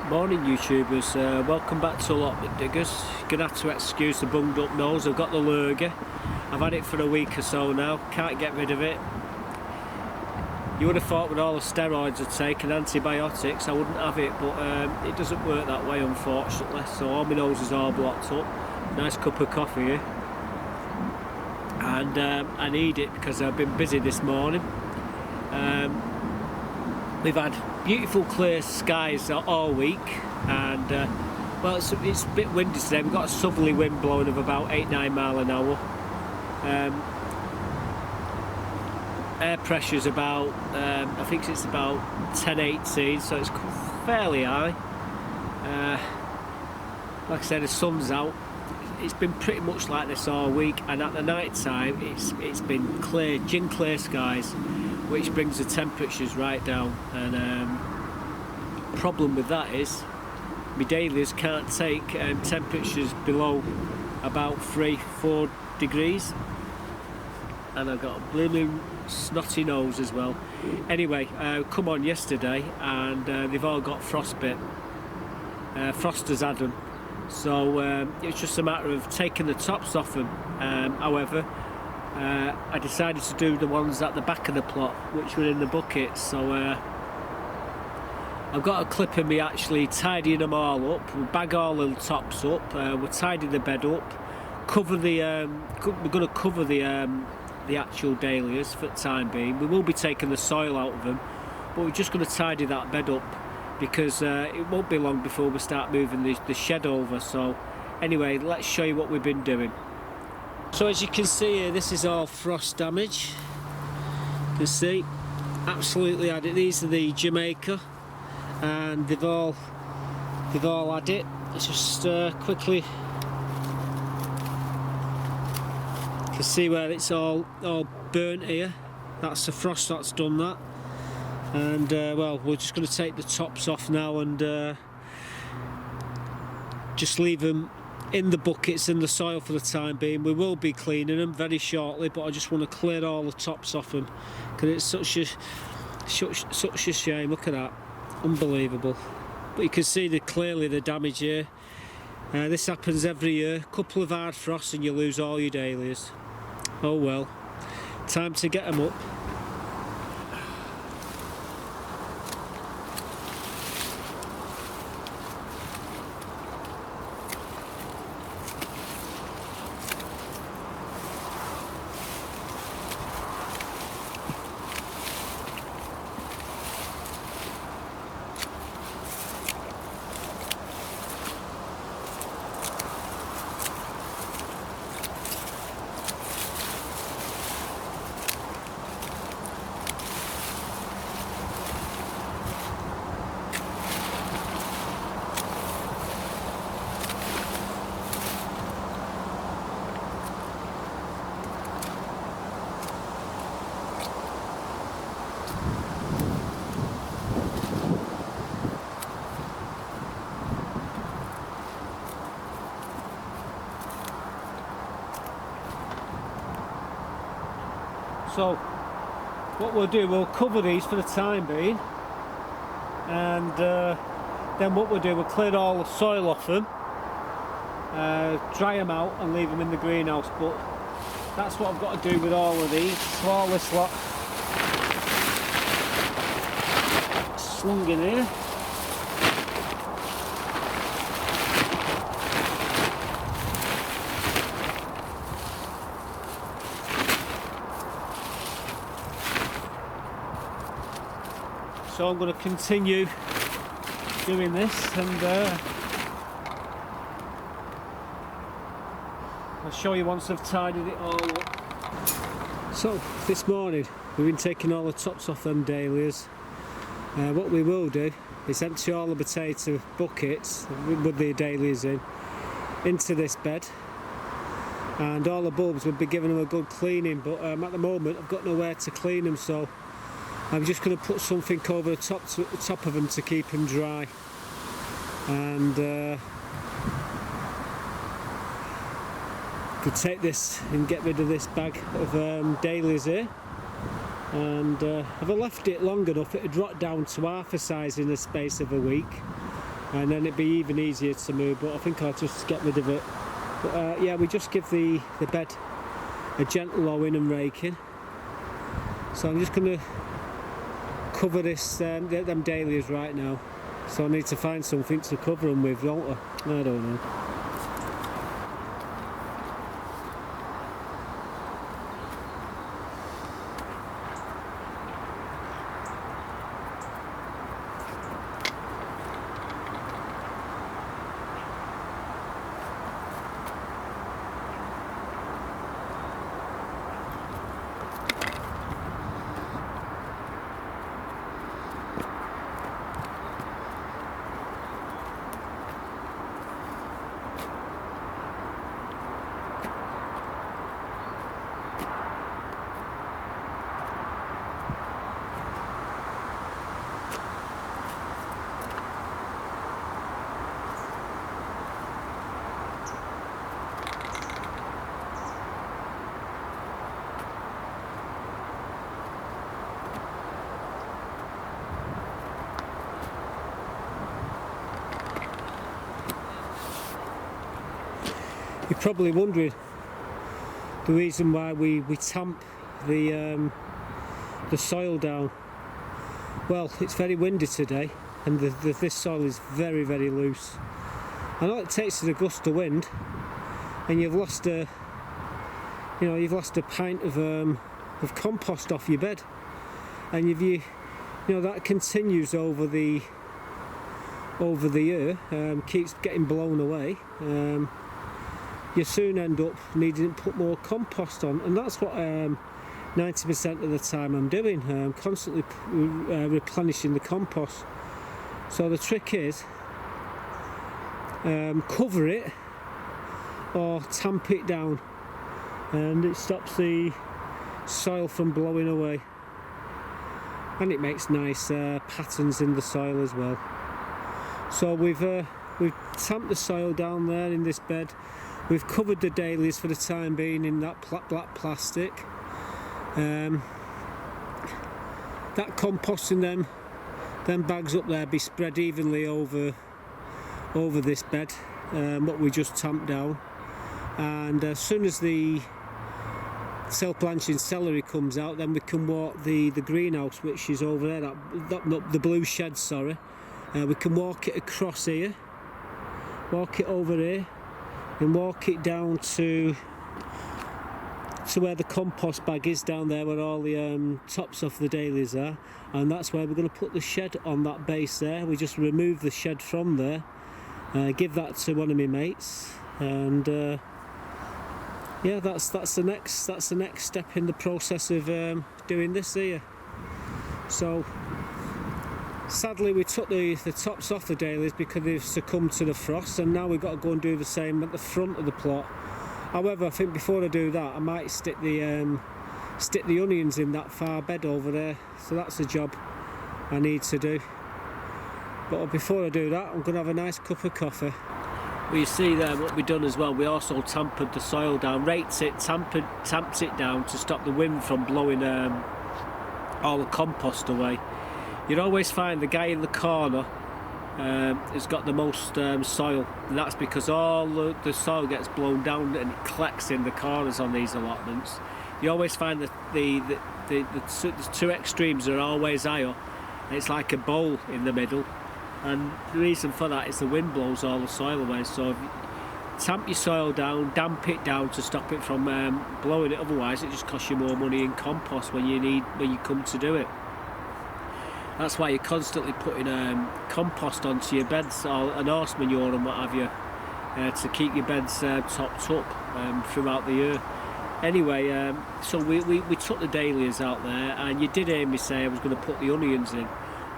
Morning YouTubers, welcome back to Allotment Diggers. Gonna have to excuse the bunged up nose. I've got the lurgy. I've had it for a week or so now, can't get rid of it. You would have thought with all the steroids I'd taken, antibiotics, I wouldn't have it, but it doesn't work that way unfortunately. So all my nose is all blocked up. Nice cup of coffee here. And I need it because I've been busy this morning. We've had beautiful clear skies all week, and well, it's a bit windy today. We've got a southerly wind blowing of about 8-9 miles an hour. Air pressure's about I think it's about 10-18, so it's fairly high. Like I said, the sun's out. It's been pretty much like this all week, and at the night time it's been clear, gin clear skies, which brings the temperatures right down. And problem with that is my Dahlias can't take temperatures below about 3-4 degrees, and I've got a blooming snotty nose as well. Anyway, come on yesterday, and they've all got frostbite. Frost has had them, so it's just a matter of taking the tops off them. However, I decided to do the ones at the back of the plot, which were in the buckets. So I've got a clip of me actually tidying them all up. We bag all the tops up. We'll tidy the bed up. Cover the. We're going to cover the actual dahlias for the time being. We will be taking the soil out of them, but we're just going to tidy that bed up because it won't be long before we start moving the shed over. So anyway, let's show you what we've been doing. So as you can see here, this is all frost damage. You can see, absolutely had it. These are the Jamaica, and they've all had it. Let's just quickly, you can see where it's all burnt here. That's the frost that's done that. And well, we're just going to take the tops off now and just leave them in the buckets in the soil for the time being. We will be cleaning them very shortly, but I just want to clear all the tops off them because it's such a shame. Look at that, unbelievable. But you can see clearly the damage here. This happens every year. A couple of hard frosts and you lose all your dahlias. Oh well, time to get them up. So what we'll do, we'll cover these for the time being, and then what we'll do, we'll clear all the soil off them, dry them out and leave them in the greenhouse. But that's what I've got to do with all of these. So all this lot slung in here. So I'm going to continue doing this, and I'll show you once I've tidied it all up. So this morning we've been taking all the tops off them dahlias. What we will do is empty all the potato buckets with the dahlias into this bed, and all the bulbs will be giving them a good cleaning. But at the moment I've got nowhere to clean them, so I'm just going to put something over the top of them to keep them dry. And could take this and get rid of this bag of dahlias here. And if I left it long enough, it would drop down to half a size in the space of a week. and then it'd be even easier to move, but I think I'll just get rid of it. But yeah, we just give the bed a gentle hoeing and raking. So I'm just going to cover this them dahlias right now. So I need to find something to cover them with, don't I? I don't know. You're probably wondering the reason why we tamp the soil down. Well, it's very windy today, and this soil is very, very loose. And all it takes is a gust of wind, and you've lost a pint of compost off your bed, and if you know that continues over the year, keeps getting blown away. You soon end up needing to put more compost on, and that's what 90% of the time I'm doing. I'm constantly replenishing the compost. So the trick is cover it or tamp it down, and it stops the soil from blowing away, and it makes nice patterns in the soil as well. So we've tamped the soil down there in this bed. We've covered the dahlias for the time being in that black plastic. That compost in them bags up there be spread evenly over this bed, what we just tamped down. And as soon as the self-blanching celery comes out, then we can walk the greenhouse, which is over there, the blue shed, sorry. We can walk it across here, walk it over here, and walk it down to where the compost bag is down there, where all the tops of the dahlias are, and that's where we're going to put the shed on that base there. We just remove the shed from there, give that to one of my mates, and yeah, that's the next step in the process of doing this here. So sadly we took the tops off the dahlias because they've succumbed to the frost, and now we've got to go and do the same at the front of the plot. However, I think before I do that, I might stick the onions in that far bed over there. So that's a job I need to do. But before I do that, I'm going to have a nice cup of coffee. Well, you see there what we've done as well. We also tampered the soil down, tamped it down to stop the wind from blowing all the compost away. You'd always find the guy in the corner has got the most soil, and that's because all the soil gets blown down and it collects in the corners on these allotments. You always find that the two extremes are always higher, and it's like a bowl in the middle, and the reason for that is the wind blows all the soil away. So if you tamp your soil down, damp it down to stop it from blowing it, otherwise it just costs you more money in compost when you come to do it. That's why you're constantly putting compost onto your beds, or an horse manure and what have you, to keep your beds topped up throughout the year. Anyway, so we took the dahlias out there, and you did hear me say I was going to put the onions in.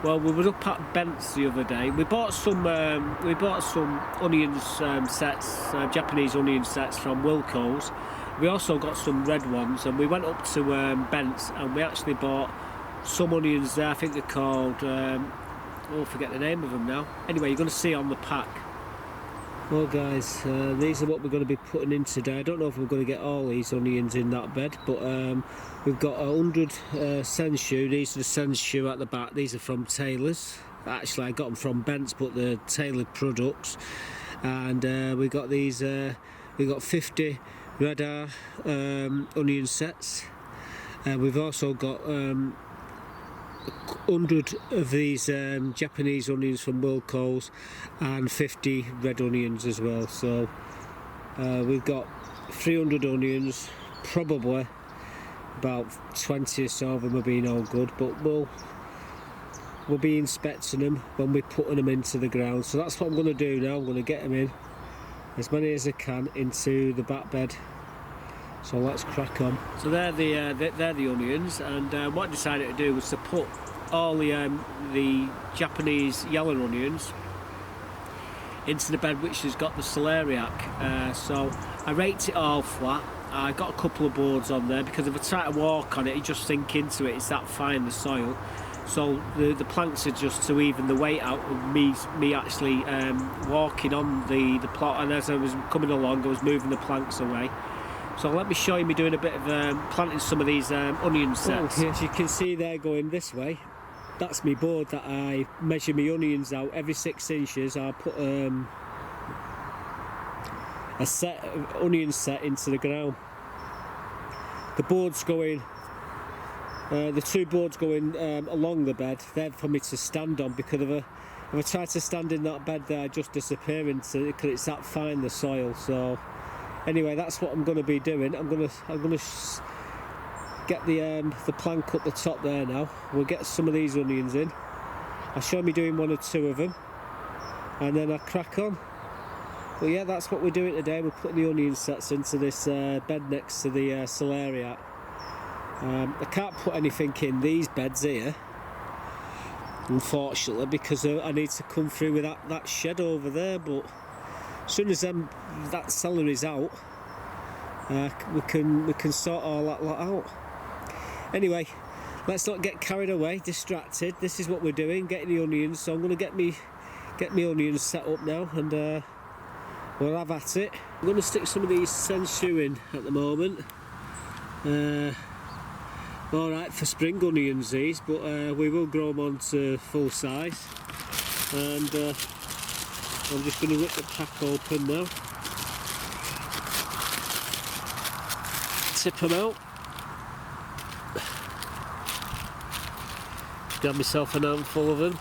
Well, we were up at Bent's the other day. We bought some onions sets, Japanese onion sets from Wilco's. We also got some red ones, and we went up to Bent's, and we actually bought some onions there. I think they're called I forget the name of them now. Anyway, you're going to see on the pack. Well guys, these are what we're going to be putting in today. I don't know if we're going to get all these onions in that bed, but we've got 100 sensu. These are the sensu at the back. These are from Taylor's. Actually, I got them from Bent's, but they're tailored products. And we got these. We got 50 red onion sets. We've also got 100 of these Japanese onions from World Coles and 50 red onions as well. So we've got 300 onions, probably about 20 or so of them have been all good, but we'll be inspecting them when we're putting them into the ground. So that's what I'm going to do now. I'm going to get them in, as many as I can, into the back bed. So let's crack on. So they're the onions, and what I decided to do was to put all the Japanese yellow onions into the bed which has got the celeriac. So I raked it all flat. I got a couple of boards on there because if I try to walk on it, it just sink into it. It's that fine, the soil. So the planks are just to even the weight out of me actually walking on the plot, and as I was coming along I was moving the planks away. So let me show you me doing a bit of planting some of these onion sets. Oh, as you can see they're going this way. That's my board that I measure my onions out every 6 inches. I'll put a set of onion set into the ground. The board's going, the 2 boards going along the bed, they're for me to stand on, because if I try to stand in that bed there, I just disappear into it, because it's that fine, the soil. So anyway, that's what I'm going to be doing. I'm going to get the plank up the top there now. We'll get some of these onions in. I'll show me doing 1 or 2 of them, and then I'll crack on. But yeah, that's what we're doing today. We're putting the onion sets into this bed next to the celeriac. I can't put anything in these beds here, unfortunately, because I need to come through with that shed over there. But as soon as that celery's out, we can sort all that lot out. Anyway, let's not get carried away, distracted. This is what we're doing, getting the onions. So I'm going to get me onions set up now, and we'll have at it. I'm going to stick some of these sensu in at the moment. Alright for spring onions these, but we will grow them on to full size. And I'm just going to rip the pack open now. Tip them out. Grab myself an handful of them.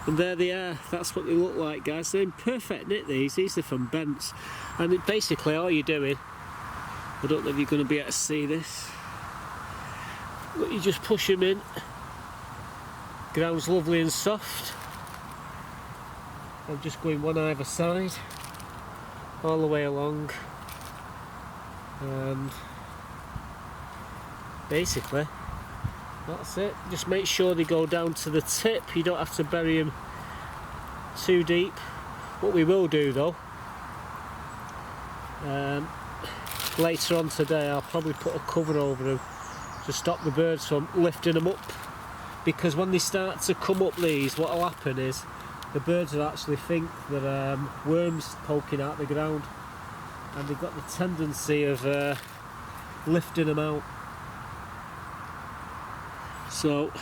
And there they are. That's what they look like, guys. They're in perfect knit, these are from Bent's. And basically all you're doing, I don't know if you're going to be able to see this, but you just push them in. Ground's lovely and soft. I'm just going one either side, all the way along, and basically that's it. Just make sure they go down to the tip. You don't have to bury them too deep. What we will do though, later on today, I'll probably put a cover over them to stop the birds from lifting them up, because when they start to come up these, what will happen is the birds will actually think that worms poking out the ground, and they've got the tendency of lifting them out. So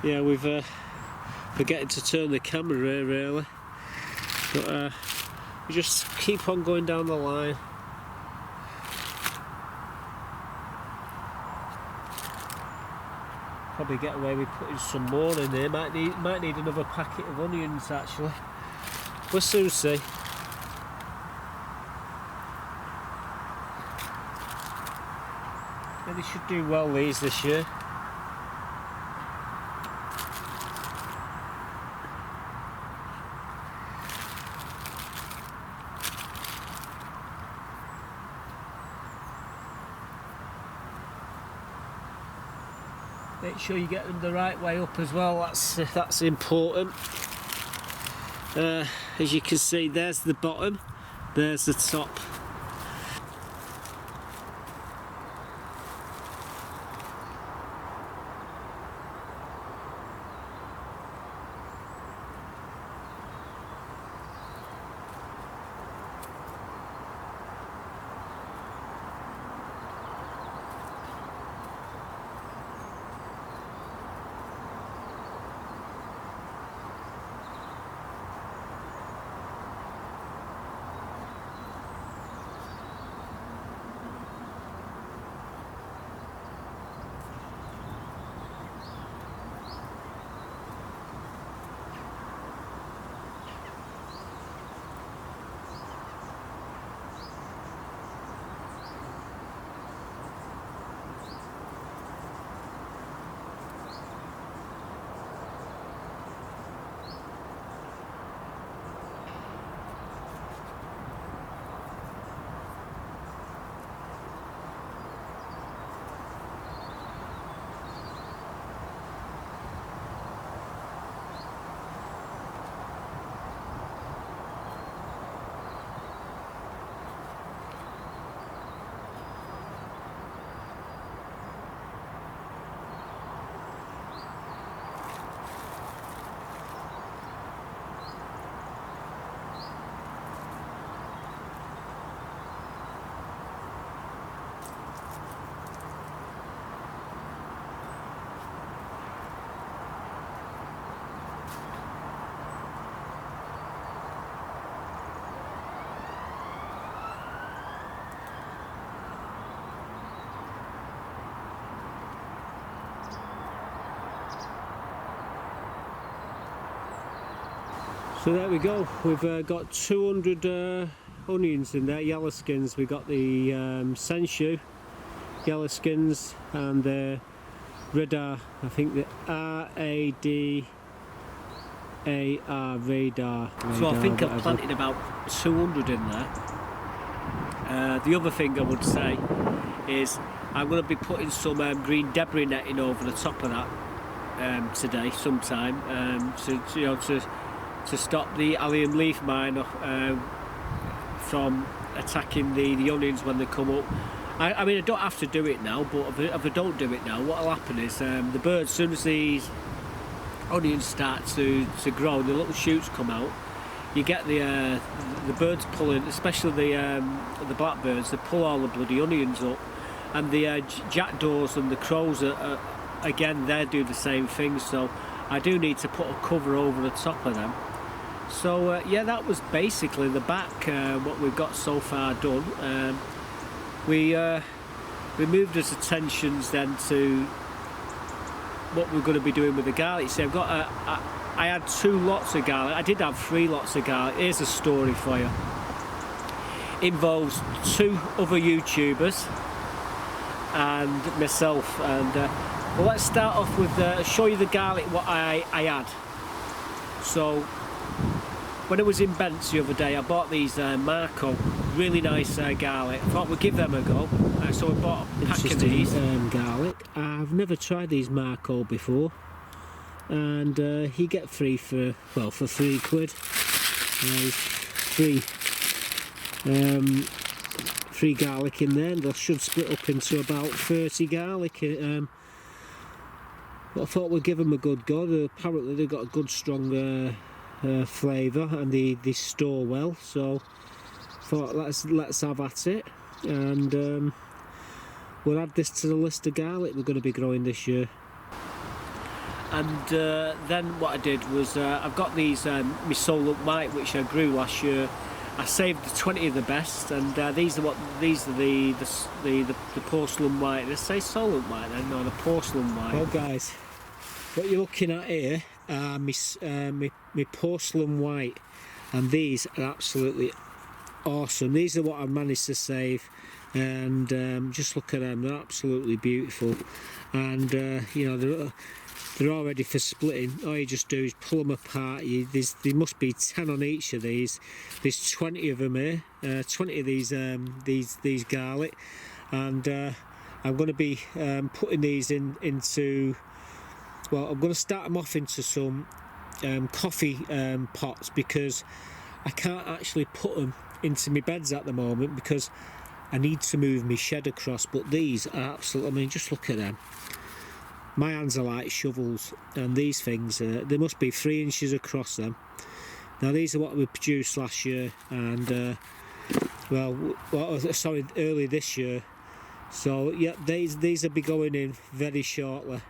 yeah, we've forgetting to turn the camera here really, but we just keep on going down the line. Probably get away with putting some more in there. Might need another packet of onions actually. We'll soon see. Yeah, they should do well these this year. Make sure you get them the right way up as well. That's important. As you can see, there's the bottom, there's the top. So there we go, we've got 200 onions in there, yellow skins. We got the Sensu yellow skins and the Radar, I think the R-A-D-A-R, Radar. So I think I've planted about 200 in there. The other thing I would say is I'm going to be putting some green debris netting over the top of that today sometime to stop the allium leaf miner from attacking the onions when they come up. I mean, I don't have to do it now, but if I don't do it now, what will happen is the birds, as soon as these onions start to grow, the little shoots come out, you get the birds pulling, especially the blackbirds. They pull all the bloody onions up, and the jackdaws and the crows again, they do the same thing. So I do need to put a cover over the top of them. So yeah, that was basically the back, what we've got so far done. We moved our attentions then to what we're going to be doing with the garlic. So I had 2 lots of garlic. I did have 3 lots of garlic. Here's a story for you. Involves 2 other YouTubers and myself. And well, let's start off with show you the garlic what I had. So when I was in Bents the other day, I bought these Marco, really nice garlic. I thought we'd give them a go. So I bought a pack of these. Garlic. I've never tried these Marco before, and you get 3 for £3. Free garlic in there, and they should split up into about 30 garlic. But I thought we'd give them a good go. Apparently they've got a good strong flavour, and they store well. So I thought let's have at it, and we'll add this to the list of garlic we're going to be growing this year. And then what I did was I've got these Allotment white, which I grew last year. I saved the 20 of the best, and these are the porcelain white. Did I say solent white then? No, the porcelain white. Well, guys, what you're looking at here are my porcelain white, and these are absolutely awesome. These are what I managed to save, and just look at them. They're absolutely beautiful, and you know, they're all ready for splitting. All you just do is pull them apart. There must be 10 on each of these. There's 20 of them here, 20 of these garlic, and I'm going to be putting these into. Well, I'm going to start them off into some coffee pots, because I can't actually put them into my beds at the moment because I need to move my shed across. But these are absolutely, I mean, just look at them. My hands are like shovels, and these things, they must be 3 inches across them. Now these are what we produced last year, and early this year. So yeah, these will be going in very shortly,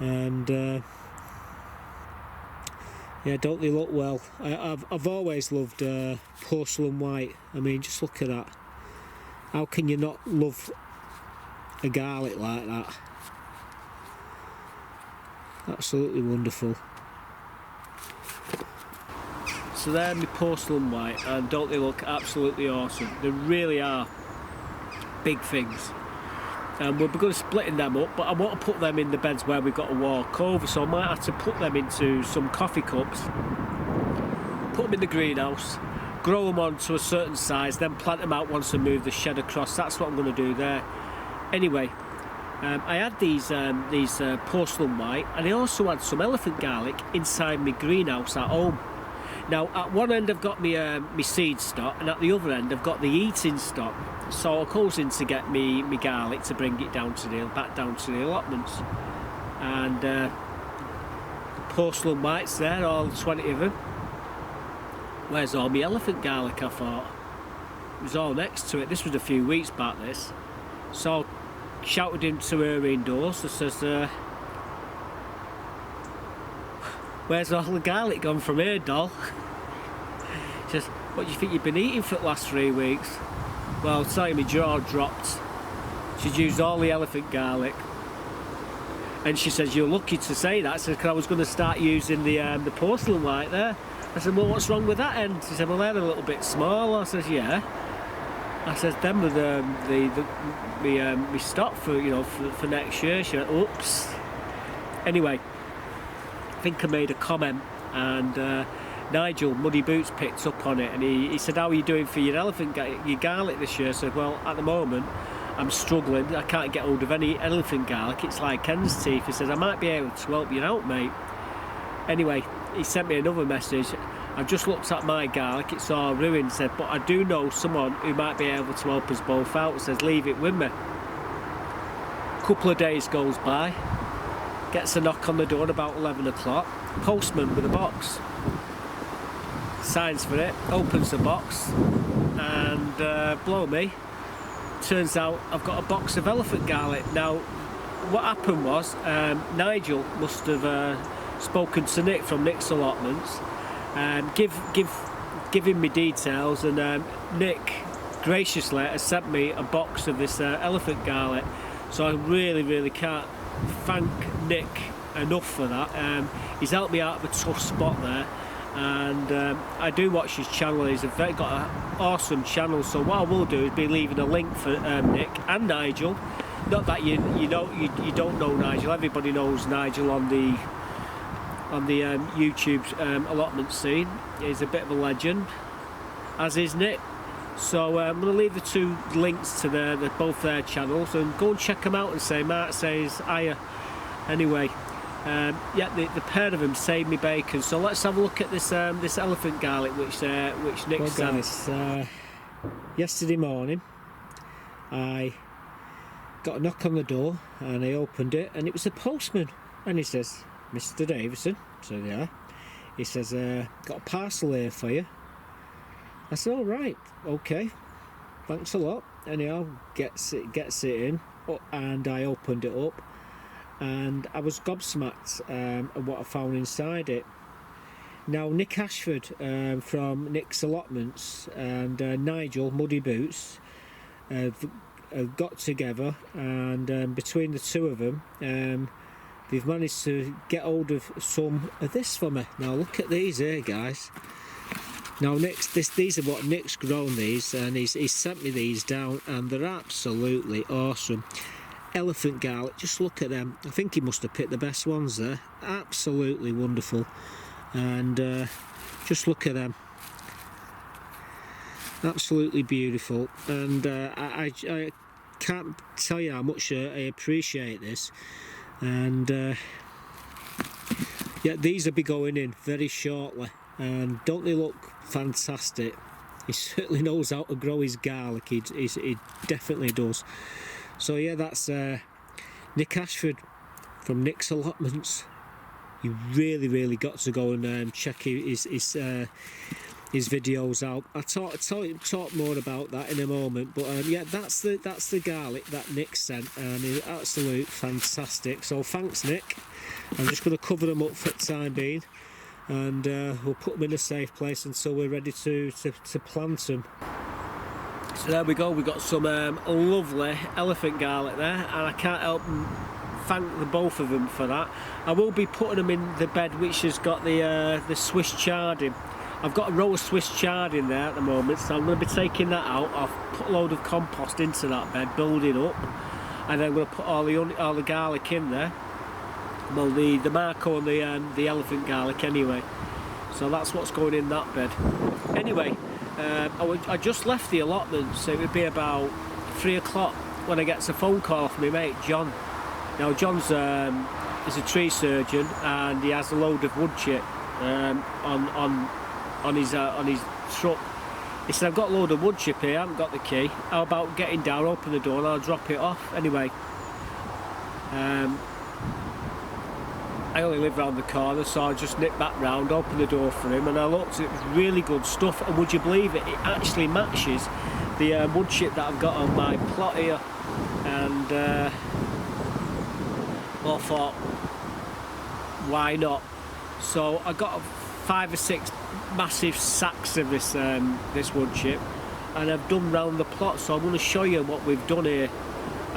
and yeah, don't they look well? I've always loved porcelain white. I mean, just look at that. How can you not love a garlic like that? Absolutely wonderful. So they're my porcelain white, and don't they look absolutely awesome? They really are big things. And we're going to splitting them up, but I want to put them in the beds where we've got to walk over, so I might have to put them into some coffee cups, put them in the greenhouse, grow them on to a certain size, then plant them out once I move the shed across. That's what I'm going to do there. Anyway, I had these porcelain white, and I also had some elephant garlic inside my greenhouse at home. Now at one end I've got my seed stock, and at the other end I've got the eating stock. So I goes in to get me garlic to bring it back down to the allotments, and the porcelain whites there, all 20 of them. Where's all my elephant garlic? I thought it was all next to it. This was a few weeks back. This, so I shouted into her indoors. I says, "Where's all the garlic gone from here, doll?" She says, "What do you think you've been eating for the last 3 weeks?" Well, I'll tell you, my jaw dropped. She'd used all the elephant garlic, and she says, "You're lucky to say that." I said, "Cause I was going to start using the porcelain white there." I said, well, what's wrong with that end? She said, well, they're a little bit small. I said, yeah. I said, them were we stock for, you know, for next year. She went, oops. Anyway, I think I made a comment, and Nigel, Muddy Boots, picked up on it, and he said, how are you doing for your your garlic this year? I said, well, at the moment, I'm struggling. I can't get hold of any elephant garlic. It's like hen's teeth. He says, I might be able to help you out, mate. Anyway, he sent me another message. I've just looked at my garlic. It's all ruined. Said, but I do know someone who might be able to help us both out. Says, leave it with me. A couple of days goes by. Gets a knock on the door about 11 o'clock. Postman with a box. Signs for it. Opens the box. And blow me. Turns out I've got a box of elephant garlic. Now, what happened was Nigel must have spoken to Nick from Nick's Allotments, giving me details, and Nick graciously has sent me a box of this elephant garlic. So I really can't thank Nick enough for that. He's helped me out of a tough spot there. And I do watch his channel. He's got an awesome channel. So what I will do is be leaving a link for Nick and Nigel. Not that you don't know Nigel. Everybody knows Nigel on the YouTube allotment scene. He's a bit of a legend, as is Nick. So I'm going to leave the two links to both their channels, and go and check them out and say Mark says hiya. Anyway. Yeah, the pair of them saved me bacon. So let's have a look at this this elephant garlic which Nick sent. Guys, yesterday morning I got a knock on the door, and I opened it, and it was the postman, and he says, Mr. Davison. So yeah, he says, got a parcel here for you. I said, all right, okay, thanks a lot. Anyhow, gets it in, and I opened it up, and I was gobsmacked at what I found inside it. Now, Nick Ashford from Nick's Allotments and Nigel Muddy Boots have got together, and between the two of them, they've managed to get hold of some of this for me. Now, look at these here, guys. Now, these are what Nick's grown these, and he's sent me these down, and they're absolutely awesome. Elephant garlic, just look at them. I think he must have picked the best ones there. Absolutely wonderful. And just look at them. Absolutely beautiful. And I can't tell you how much I appreciate this. And yeah, these will be going in very shortly. And don't they look fantastic? He certainly knows how to grow his garlic. He definitely does. So yeah, that's Nick Ashford from Nick's Allotments. You really got to go and check his videos out. I'll talk more about that in a moment. But yeah, that's the garlic that Nick sent, and it's absolute fantastic. So thanks, Nick. I'm just going to cover them up for the time being, and we'll put them in a safe place until we're ready to plant them. So there we go, we got some lovely elephant garlic there, and I can't help thank the both of them for that. I will be putting them in the bed which has got the Swiss chard in. I've got a row of Swiss chard in there at the moment, so I'm going to be taking that out. I've put a load of compost into that bed, building up, and then I'm going to put all the garlic in there. Well, the Marco and the elephant garlic anyway. So that's what's going in that bed. Anyway. I just left the allotment, so it would be about 3 o'clock when I get a phone call from my mate John. Now John's is a tree surgeon, and he has a load of wood chip on his truck. He said, I've got a load of wood chip here, I haven't got the key. How about getting down, open the door, and I'll drop it off. Anyway, I only live round the corner, so I just nipped back round, opened the door for him, and I looked, it was really good stuff, and would you believe it, it actually matches the wood chip that I've got on my plot here. And well, I thought, why not? So I got 5 or 6 massive sacks of this wood chip, and I've done round the plot, so I'm going to show you what we've done here.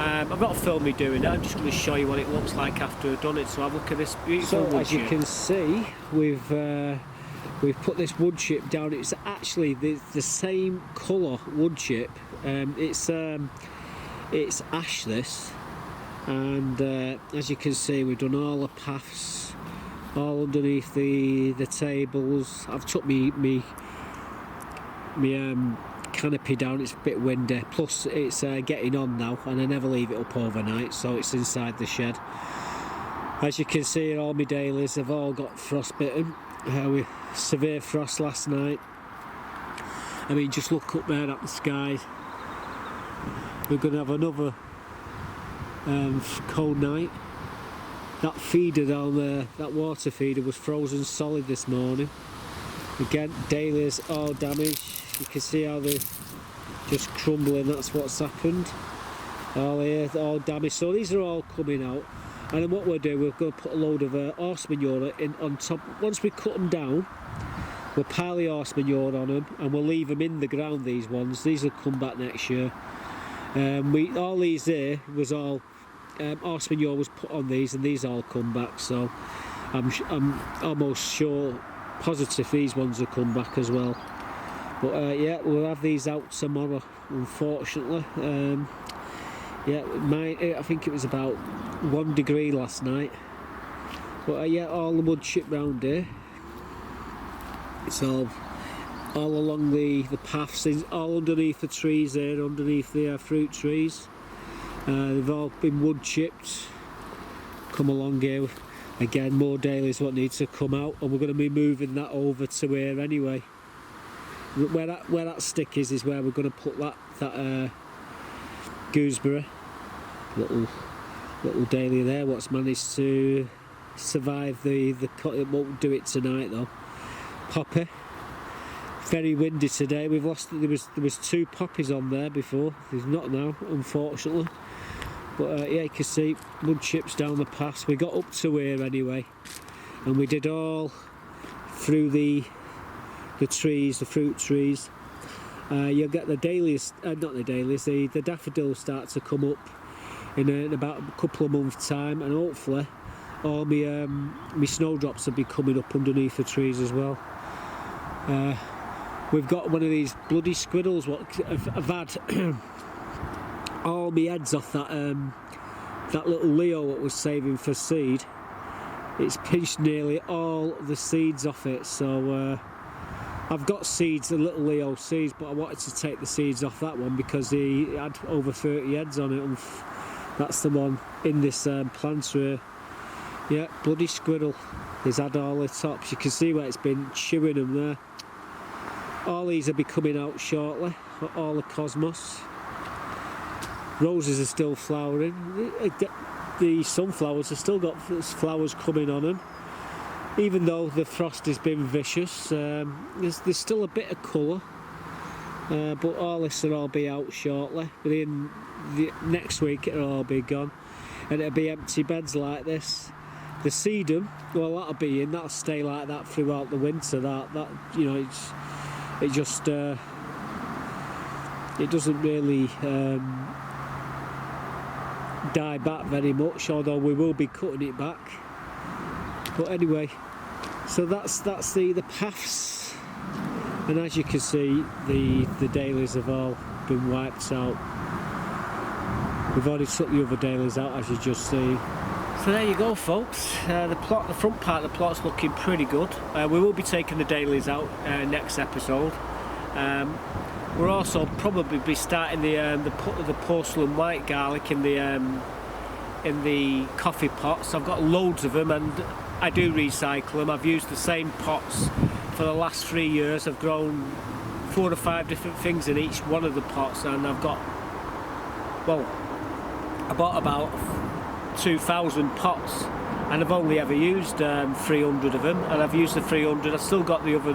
I've not filmed me doing it, I'm just going to show you what it looks like after I've done it. So have a look at this beautiful wood chip. So as you can see, we've we've put this wood chip down. It's actually the same colour wood chip. It's ash this, and as you can see, we've done all the paths, all underneath the tables. I've took me canopy down. It's a bit windy, plus it's getting on now, and I never leave it up overnight, so it's inside the shed. As you can see, all my dahlias have all got frostbitten with severe frost last night. I mean, just look up there at the sky. We're going to have another cold night. That feeder down there, that water feeder, was frozen solid this morning. Again, dahlias all damaged. You can see how they're just crumbling. That's what's happened. All here, all damaged. So these are all coming out. And then what we'll do, we're going to put a load of horse manure in on top. Once we cut them down, we'll pile the horse manure on them, and we'll leave them in the ground. These ones, these will come back next year. All these here was all horse manure was put on these, and these all come back. So I'm almost sure, positive these ones will come back as well. But yeah, we'll have these out tomorrow, unfortunately. Yeah, I think it was about 1 degree last night. But yeah, all the wood chip round here. It's all along the paths, all underneath the trees there, underneath the fruit trees. They've all been wood chipped. Come along here. Again, more dahlias what needs to come out, and we're going to be moving that over to here anyway. Where that stick is where we're going to put that gooseberry, little dahlia there. What's managed to survive it won't do it tonight though. Poppy, very windy today. We've lost. There was 2 poppies on there before. There's not now, unfortunately. But yeah, you can see wood chips down the pass. We got up to here anyway, and we did all through the trees, the fruit trees. You'll get the dahlias, not the dahlias, the daffodils start to come up in about a couple of months' time, and hopefully all my snowdrops will be coming up underneath the trees as well. We've got one of these bloody squirrels what have had all my heads off that little Leo what was saving for seed. It's pinched nearly all the seeds off it, so I've got seeds, the little Leo seeds, but I wanted to take the seeds off that one because he had over 30 heads on it, and that's the one in this planter. Yeah, bloody squirrel. He's had all the tops. You can see where it's been chewing them there. All these will be coming out shortly, all the cosmos. Roses are still flowering. The sunflowers have still got flowers coming on them. Even though the frost has been vicious, there's still a bit of colour, but all this will all be out shortly. Within the next week it'll all be gone, and it'll be empty beds like this. The sedum, well, that'll stay like that throughout the winter. That you know, it doesn't really die back very much, although we will be cutting it back. But anyway, so that's the paths, and as you can see, the dahlias have all been wiped out. We've already took the other dahlias out, as you just see. So there you go, folks. The front part of the plot's looking pretty good. We will be taking the dahlias out next episode. We'll also probably be starting the porcelain white garlic in the coffee pots. I've got loads of them, and I do recycle them. I've used the same pots for the last 3 years. I've grown 4 or 5 different things in each one of the pots, and I've got, well, I bought about 2,000 pots, and I've only ever used 300 of them, and I've used the 300. I've still got the other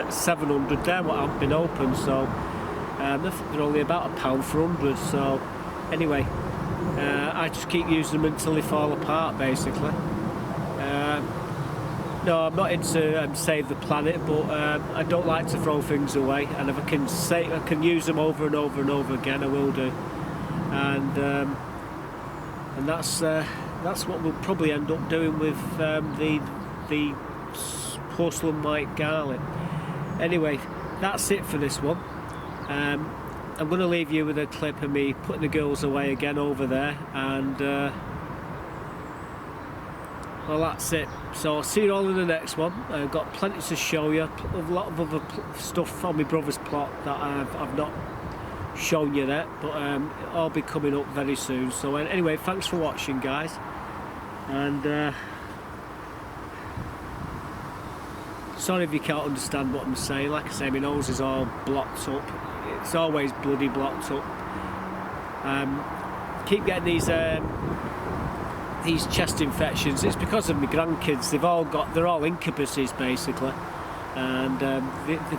700 there what haven't been opened, so they're only about £1 for 100. So anyway, I just keep using them until they fall apart, basically. No, I'm not into save the planet, but I don't like to throw things away, and if I can use them over and over and over again, I will do. And that's what we'll probably end up doing with the porcelain white garlic. Anyway, that's it for this one. I'm going to leave you with a clip of me putting the girls away again over there, and well, that's it. So I'll see you all in the next one. I've got plenty to show you, a lot of other stuff on my brother's plot that I've not shown you yet, but it'll all be coming up very soon. So anyway, thanks for watching, guys, and sorry if you can't understand what I'm saying. Like I say, my nose is all blocked up. It's always bloody blocked up. Keep getting these chest infections. It's because of my grandkids. They're all incubuses basically, and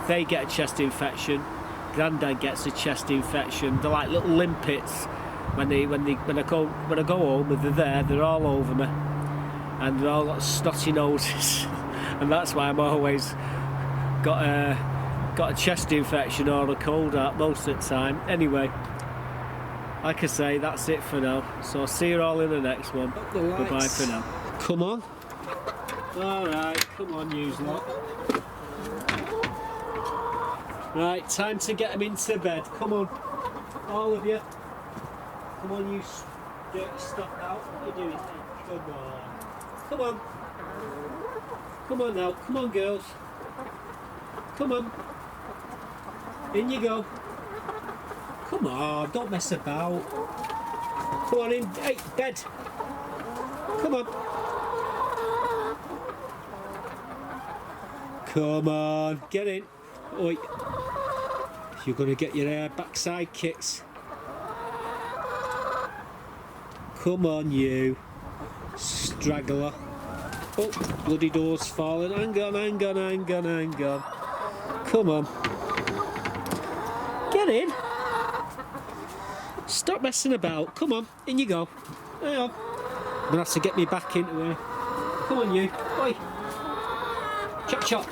they get a chest infection. Granddad gets a chest infection. They're like little limpets. When I go home, if they're there, they're all over me, and they're all got snotty noses, and that's why I'm always got a chest infection or a cold out most of the time. Anyway, like I say, that's it for now. So I'll see you all in the next one. Goodbye for now. Come on. Alright, come on, yous lot. Right, time to get them into bed. Come on, all of you. Come on, you dirty stuff out. What are you doing? Come on. Come on. Come on now. Come on, girls. Come on. In you go. Come on, don't mess about. Come on in. Hey, bed. Come on. Come on, get in. Oi. You're going to get your backside kicks. Come on, you straggler. Oh, bloody door's falling. Hang on. Come on. Get in. Stop messing about. Come on, in you go. Hang on. I'm going to have to get me back into here. Come on, you. Oi. Chop.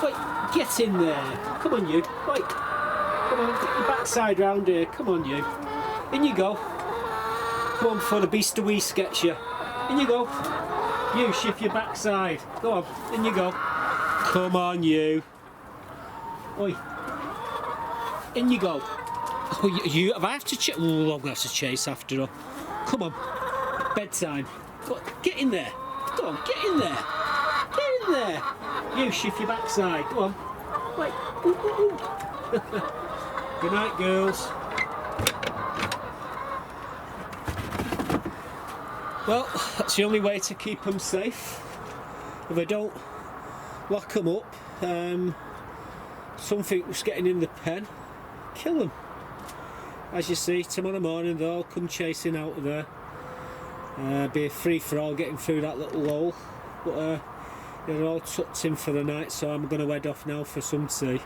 Oi, get in there. Come on, you. Oi. Come on, get your backside round here. Come on, you. In you go. Come on before the beast of wee gets you. In you go. You shift your backside. Go on, in you go. Come on, you. Oi. In you go. Oh, you. If I have to chase. Oh, I'm going to have to chase after her. Come on. Bedtime. Go on, get in there. Go on, get in there. Get in there. You shift your backside. Go on. Wait. Ooh. Good night, girls. Well, that's the only way to keep them safe. If I don't lock them up, something's getting in the pen, kill them. As you see, tomorrow morning they'll all come chasing out of there. Be a free-for-all getting through that little hole. But they're all tucked in for the night, so I'm going to head off now for some tea.